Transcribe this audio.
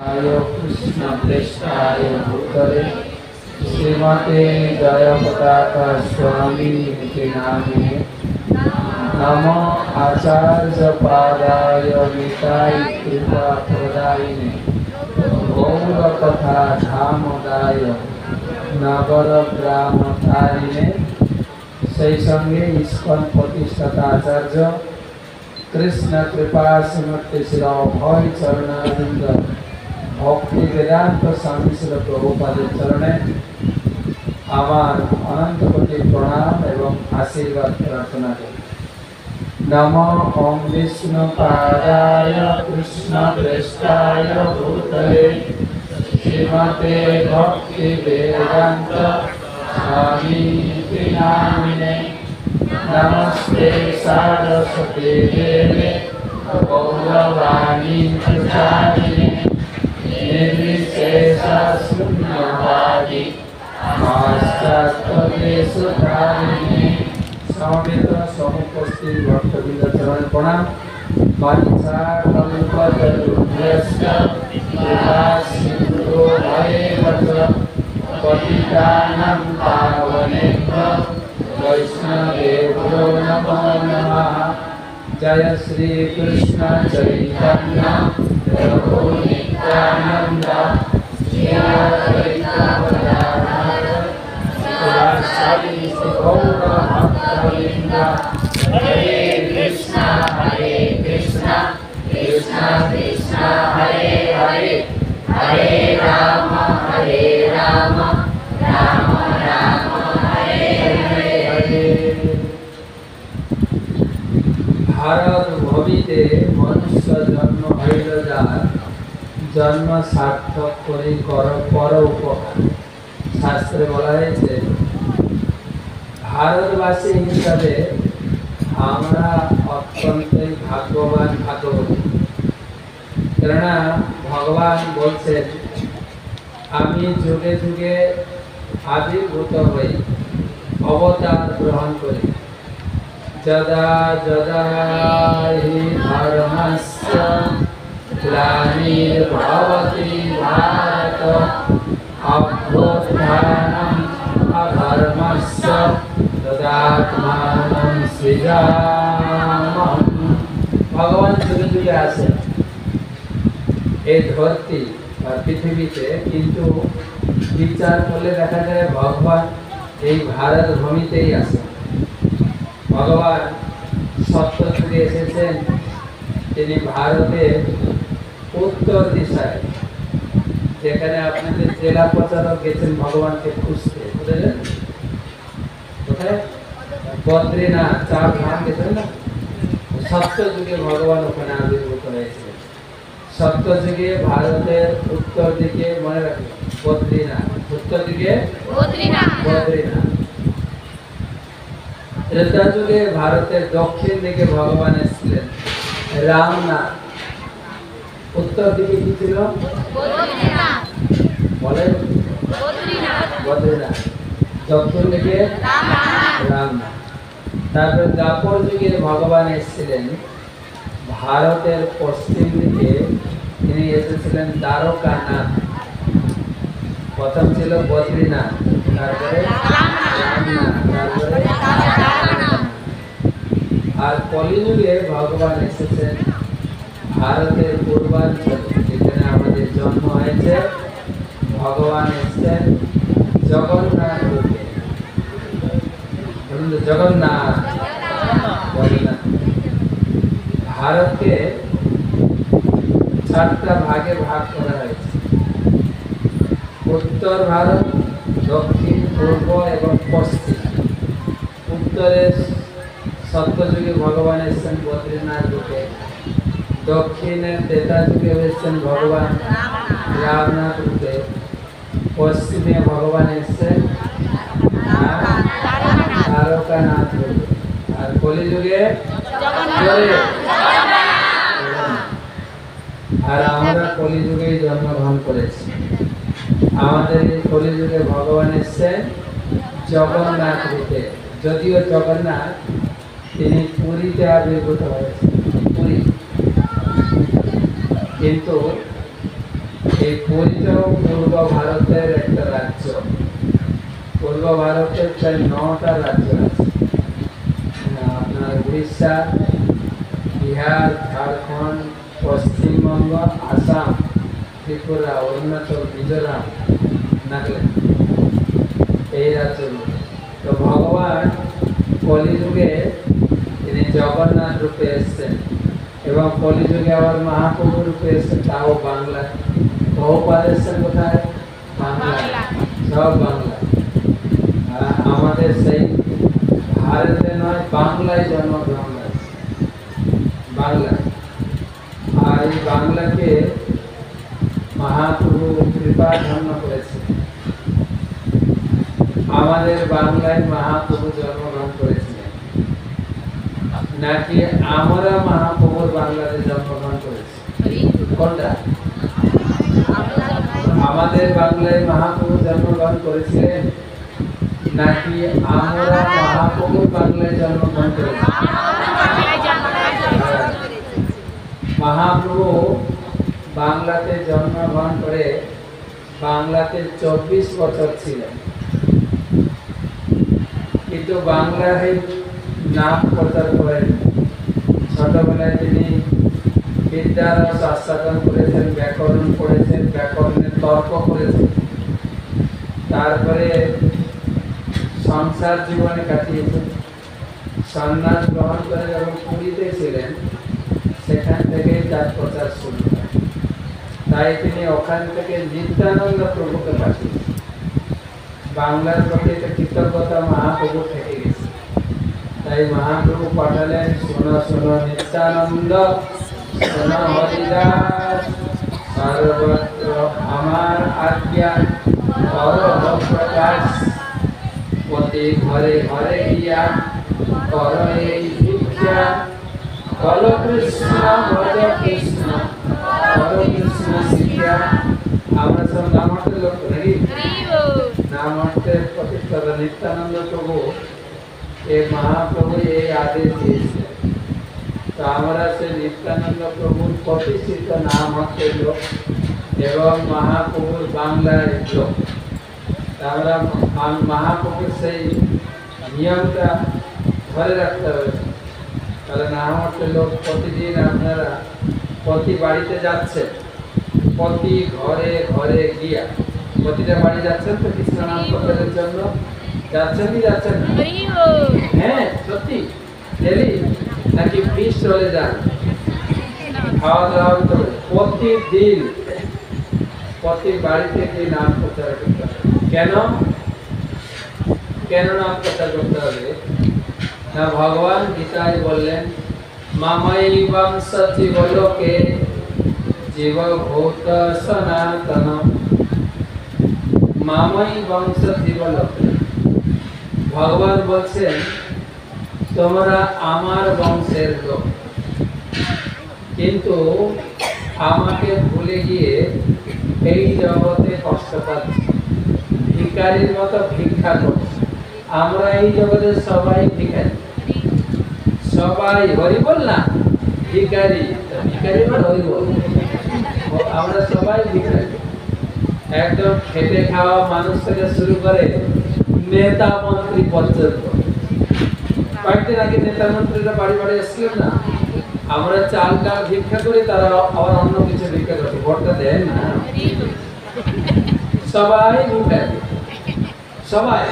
कृष्ण प्रेष्ठाय भूतले श्रीमते जय पताका स्वामी नामिने नमो आचार्य पादाय निताय कृपा प्रदायिने गौर कथा धामदाय नगर ग्राम तारिणे সেই সঙ্গে ইস্কন প্রতিষ্ঠাতা আচার্য কৃষ্ণ কৃপা সিমর্তে শির অভয় চরণারবিন্দ ভক্তি বেদান্ত স্বামী শিল প্রভুপাদের চরণে আমার অনন্ত কোটি প্রণাম এবং আশীর্বাদ প্রার্থনা করি। নমো ওম বিষ্ণু পাদায় কৃষ্ণ প্রেষ্ঠায় ভূতলে শ্রীমতে ভক্তি বেদান্ত स्वामी नामिने नमस्ते सरस्वती देवे गौरवाणी प्रचारिणे निर्विशेष शून्यवादी पाश्चात्यदेशधारिणे समवेत समुपस्थित भक्तवृंद चरण प्रणाम। वाञ्छा कल्पतरुभ्यश्च कृपा सिन्धु भवेव च पतितानां पावनेभ्यो वैष्णवेभ्यो नमो नमः। जय श्री कृष्ण चैतन्य प्रभु नित्यानंद श्री अद्वैत गदाधर शिवासादि गौर भक्तवृंद। हरे कृष्ण कृष्ण कृष्ण हरे हरे हरे राम राम राम हरे हरे। भारत भूमिते मनुष्य जन्म हईल जार जन्म सार्थक करे कर पर उपकार। शास्त्रे बला हয়েছে भारतवासी हिसाबे আমরা অত্যন্তই ভাগ্যবান ভাগ্যবতী। কেননা ভগবান বলছেন আমি যুগে যুগে আবির্ভূত হই অবতার গ্রহণ করি। যদা যদা হি ধর্মস্য গ্লানির্ভবতি ভারত অভ্যুত্থানম অধর্মস্য তদাত্মানং সৃজাম্যহম। ভগবান যুগে যুগে আসেন এই ধরতি বা পৃথিবীতে, কিন্তু বিচার করলে দেখা যায় ভগবান এই ভারত ভূমিতেই আছে। ভগবান সত্য যুগে এসেছেন, তিনি ভারতের উত্তর দিশায়, যেখানে আপনাদের জেলা প্রচারক গেছেন ভগবানকে খুঁজতে, বুঝলেন কোথায়? বদ্রীনাথ, চার ধাম গেছেন না, সত্য যুগে ভগবান ওখানে আবির্ভূত হয়েছিলেন। সত্য যুগে ভারতের উত্তর দিকে, মনে রাখবেন, বদ্রীনাথ, উত্তর দিকে বদ্রীনাথ। ত্রেতা যুগে ভারতের দক্ষিণ দিকে ভগবান এসেছিলেন রামনাথ। উত্তর দিকে কি ছিল? বলেন, বদ্রীনাথ। দক্ষিণ দিকে রামনাথ। তারপর দ্বাপর যুগে ভগবান এসেছিলেন ভারতের পশ্চিম দিকে, তিনি এসেছিলেন দ্বারকানাথ। প্রথম ছিল বদ্রীনাথ, তারপরে রামনাথ, তারপরে আর কলিযুগে ভগবান এসেছেন ভারতের পূর্বাঞ্চল, যেখানে আমাদের জন্ম হয়েছে। ভগবান এসেছেন জগন্নাথ রূপে। জগন্নাথ, জগন্নাথ। ভারতকে চারটা ভাগে ভাগ করা হয়েছে: উত্তর ভারত, দক্ষিণ, পূর্ব এবং পশ্চিম। উত্তরে সত্যযুগে ভগবান এসেছেন বদ্রীনাথ রূপে। দক্ষিণে ত্রেতা যুগে এসেছেন ভগবান রামনাথ রূপে। পশ্চিমে ভগবান এসেছেন দ্বারকানাথ রূপে। আর কলিযুগে আর আমরা কলিযুগেই জন্মগ্রহণ করেছি। আমাদের এই কলিযুগে ভগবান এসেছেন জগন্নাথ রূপে। যদিও জগন্নাথ তিনি পুরীতে আবির্ভূত হয়েছেন, পুরী, কিন্তু এই পুরীটাও পূর্ব ভারতের একটা রাজ্য। পূর্ব ভারতের প্রায় 9টা রাজ্য আছে। আপনার উড়িষ্যা, বিহার, ঝাড়খণ্ড, পশ্চিমবঙ্গ, আসাম, ত্রিপুরা, অরুণাচল, মিজোরাম, নাগাল্যান্ড, এই রাজ্যগুলো। তো ভগবান কলিযুগে তিনি জগন্নাথ রূপে এসেছেন এবং কলিযুগে আবার মহাপ্রভু রূপে এসেছেন, তাও বাংলায়। বহুপাদ এসেছেন কোথায়? বাংলায়, সব বাংলা। আমাদের সেই ভারতে নয়, বাংলায় জন্মগ্রহণ করেছে, বাংলায়। আর এই বাংলাকে মহাপ্রভু কৃপা ধন্য করেছে। আমাদের বাংলায় মহাপ্রভু জন্মগ্রহণ করেছিলেন নাকি আমরা মহাপ্রভুর বাংলাতে জন্মগ্রহণ করেছি? কোনটা? আমাদের বাংলায় মহাপ্রভু জন্মগ্রহণ করেছিলেন নাকি আমরা মহাপ্রভুর বাংলায় জন্মগ্রহণ করেছি? মহাপ্রভু বাংলাতে জন্মগ্রহণ করে বাংলাতে 24 বছর ছিলেন, কিন্তু বাংলায় নাম প্রচার করেন। ছোটবেলায় তিনি বিদ্যারস আস্বাদন করেছেন, ব্যাকরণ পড়েছেন, ব্যাকরণের তর্ক করেছেন। তারপরে সংসার জীবনে কাটিয়েছেন। সন্ন্যাস গ্রহণ করে যখন পুরীতে ছিলেন, সেখান থেকেই তার প্রচার শুরু হয়। তাই তিনি ওখান থেকে নিত্যানন্দ প্রভুকে পাঠিয়েছেন। বাংলার প্রতি একটা কৃতজ্ঞতা মহাপ্রভু থেকে গেছে। তাই মহাপ্রভু পাঠালেন, শোনো শোনো নিত্যানন্দ, শোনো হরিদাস, সর্বত্র আমার আজ্ঞা করো প্রকাশ, প্রতি ঘরে ঘরে গিয়া কর এই ভিক্ষা, বল কৃষ্ণ ভজ কৃষ্ণ, কর কৃষ্ণ শিক্ষা। আমরা সব নামার্থের লোক নাকি? নামার্থের প্রতিষ্ঠাতা নিত্যানন্দ প্রভু, এই মহাপ্রভু এই আদেশ দিয়েছিলেন। তো আমরা সেই নিত্যানন্দ প্রভুর প্রতিষ্ঠিত নামার্থের লোক এবং মহাপ্রভুর বাংলার লোক। আমরা মহাপ্রভুর সেই নিয়মটা ধরে রাখতে হবে। তাহলে নামার্থের লোক প্রতিদিন আপনারা প্রতি বাড়িতে যাচ্ছেন, প্রতি ঘরে ঘরে গিয়া প্রতিটা বাড়ি যাচ্ছেন তো কৃষ্ণ নাম প্রচারের জন্য? যাচ্ছেন কি যাচ্ছেন না? হ্যাঁ সত্যি ডেলি নাকি ফিস চলে যান? খাওয়া দাওয়া করে প্রতিদিন প্রতি বাড়িতে গিয়ে নাম প্রচার করতে হবে। কেন কেন নাম প্রচার করতে হবে? না, ভগবান গীতায় বললেন, মামাই বংশ জীবলোকে জীবভূত সনাতন, মামাই বংশ জীবলোকে। ভগবান বলছেন তোমরা আমার বংশের লোক, কিন্তু আমাকে ভুলে গিয়ে এই জগতে কষ্ট পাচ্ছি, ভিখারির মতো ভিক্ষা করছি। আমরা এই জগতে সবাই ভিখারি, সবাই হরি বল না, ভিখারি। ভিখারি বল হরি বল, আমরা সবাই ভিখারি। একদম খেটে খাওয়া মানুষ থেকে শুরু করে নেতা মন্ত্রী পর্যন্ত। কয়েকদিন আগে নেতা মন্ত্রীরা বাড়ি বাড়ি এসেছিলেন না? আমরা চাল ডাল ভিক্ষা করি, তারা আবার অন্য কিছু ভিক্ষা করে, ভোটটা দেন না। সবাই ভিখারি, সবাই।